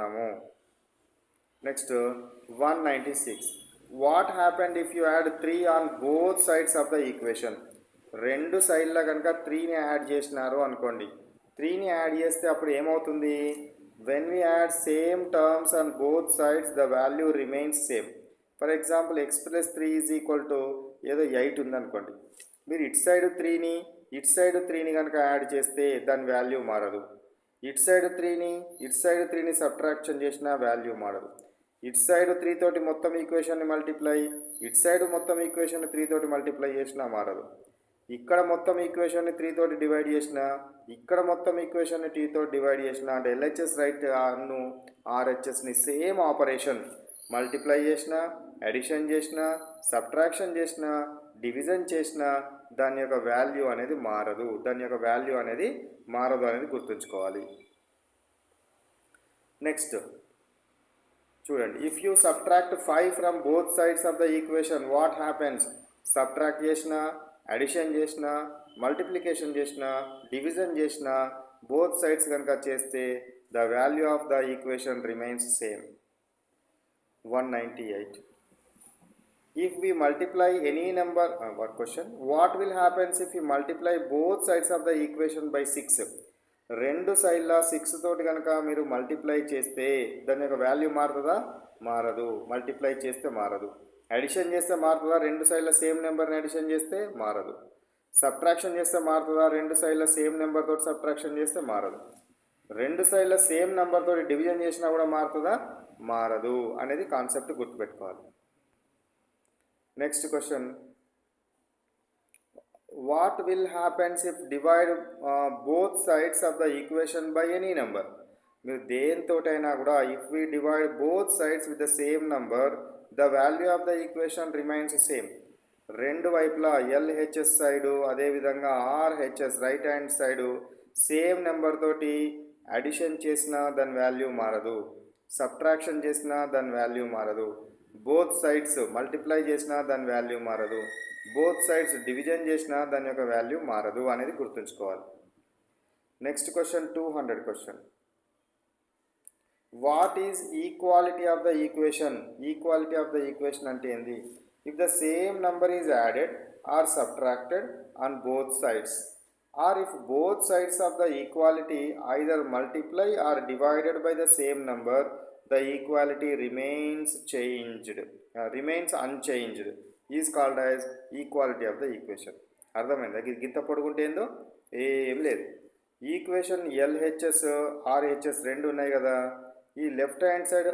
తీసుకున్నాము. Next 196. What happened if you add 3 on both sides of the equation? రెండు సైడ్ల కనుక 3ని add చేసినారు అనుకోండి. 3ని యాడ్ చేస్తే అప్పుడు ఏమవుతుంది? When we add same terms on both sides the value remains same. For example x + 3 = ఏదో 8 ఉందనుకోండి. మీరు ఇటు సైడ్ 3ని కనుక యాడ్ చేస్తే దాని వాల్యూ మారదు. ఇటు సైడ్ 3ని సబ్ట్రాక్షన్ చేసిన వాల్యూ మారదు. ఇటు సైడ్ 3 తోటి మొత్తం ఈక్వేషన్ని మల్టిప్లై, ఇటు సైడ్ మొత్తం ఈక్వేషన్ని 3 తోటి మల్టిప్లై చేసినా మారదు. ఇక్కడ మొత్తం ఈక్వేషన్ని 3 తోటి డివైడ్ చేసిన, ఇక్కడ మొత్తం ఈక్వేషన్ని 3 తోటి డివైడ్ చేసిన, అంటే ఎల్హెచ్ఎస్ రైట్ అను ఆర్హెచ్ఎస్ని సేమ్ ఆపరేషన్ మల్టిప్లై చేసిన, అడిషన్ చేసిన, సబ్ట్రాక్షన్ చేసిన, డివిజన్ చేసిన దాని యొక్క వాల్యూ అనేది మారదు. అనేది గుర్తుంచుకోవాలి. నెక్స్ట్ చూడండి, if you subtract 5 from both sides of the equation what happens? Subtract చేసిన, అడిషన్ చేసిన, మల్టిప్లికేషన్ చేసిన, డివిజన్ చేసిన, బోత్ సైడ్స్ కనుక చేస్తే the value of the equation remains same. 198. If we multiply any number, what will happens if we multiply both sides of the equation by 6? రెండు సైడ్ల 6 తోటి కనుక మీరు మల్టిప్లై చేస్తే దాని యొక్క వాల్యూ మారుతుందా? మారదు. మల్టిప్లై చేస్తే మారదు. అడిషన్ చేస్తే మారుతుందా? రెండు సైడ్ల సేమ్ నెంబర్ని అడిషన్ చేస్తే మారదు. సబ్ట్రాక్షన్ చేస్తే మారుతుందా? రెండు సైడ్ల సేమ్ నెంబర్ తోటి సబ్ట్రాక్షన్ చేస్తే మారదు. రెండు సైడ్ల సేమ్ నెంబర్ తోటి డివిజన్ చేసినా కూడా మారుతుందా? మారదు అనేది కాన్సెప్ట్ గుర్తుపెట్టుకోవాలి. Next question, what will happens if divide both sides of the equation by any number? మీరు దేనితోటైనా కూడా if we divide both sides with the same number the value of the equation remains same. రెండు వైపులా LHS side అదేవిధంగా RHS right hand side same number తోటి addition చేసినా దాని value మారదు, subtraction చేసినా దాని వాల్యూ మారదు, బోత్ సైడ్స్ మల్టిప్లై చేసినా దాని వాల్యూ మారదు, బోత్ సైడ్స్ డివిజన్ చేసినా దాని యొక్క వాల్యూ మారదు అనేది గుర్తుంచుకోవాలి. Next question 200 question, what is equality of the equation? Equality of the equation అంటే ఏంది? If the same number is added or subtracted on both sides, or if both sides of the equality either multiply or divided by the same number the equality remains unchanged is called as equality of the equation. అర్థమైందా? గింత పొడుగుంటే ఏందో ఏం లేదు. Equation LHS RHS రెండు ఉన్నాయి కదా, ఈ left hand side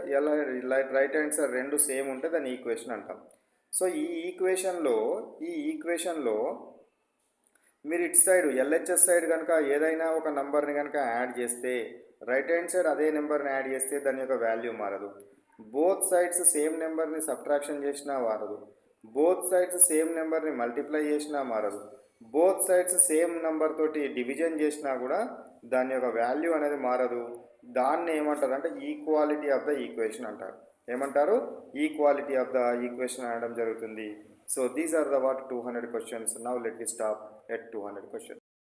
right hand side రెండు సేమ్ ఉంటే దాన్ని ఈక్వేషన్ అంటాం. సో ఈ ఈక్వేషన్లో మీరు ఇటు సైడ్ ఎల్హెచ్ఎస్ సైడ్ కనుక ఏదైనా ఒక నంబర్ని కనుక యాడ్ చేస్తే రైట్ హ్యాండ్ సైడ్ అదే నెంబర్ని యాడ్ చేస్తే దాని యొక్క వాల్యూ మారదు. బోత్ సైడ్స్ సేమ్ నెంబర్ని సబ్ట్రాక్షన్ చేసినా మారదు, బోత్ సైడ్స్ సేమ్ నెంబర్ని మల్టిప్లై చేసినా మారదు, బోత్ సైడ్స్ సేమ్ నెంబర్ తోటి డివిజన్ చేసినా కూడా దాని యొక్క వాల్యూ అనేది మారదు. దాన్ని ఏమంటారు అంటే ఈక్వాలిటీ ఆఫ్ ద ఈక్వేషన్ అంటారు. ఏమంటారు? ఈక్వాలిటీ ఆఫ్ ద ఈక్వేషన్ అనడం జరుగుతుంది. So these are the 200 questions. Now let me stop at 200 questions.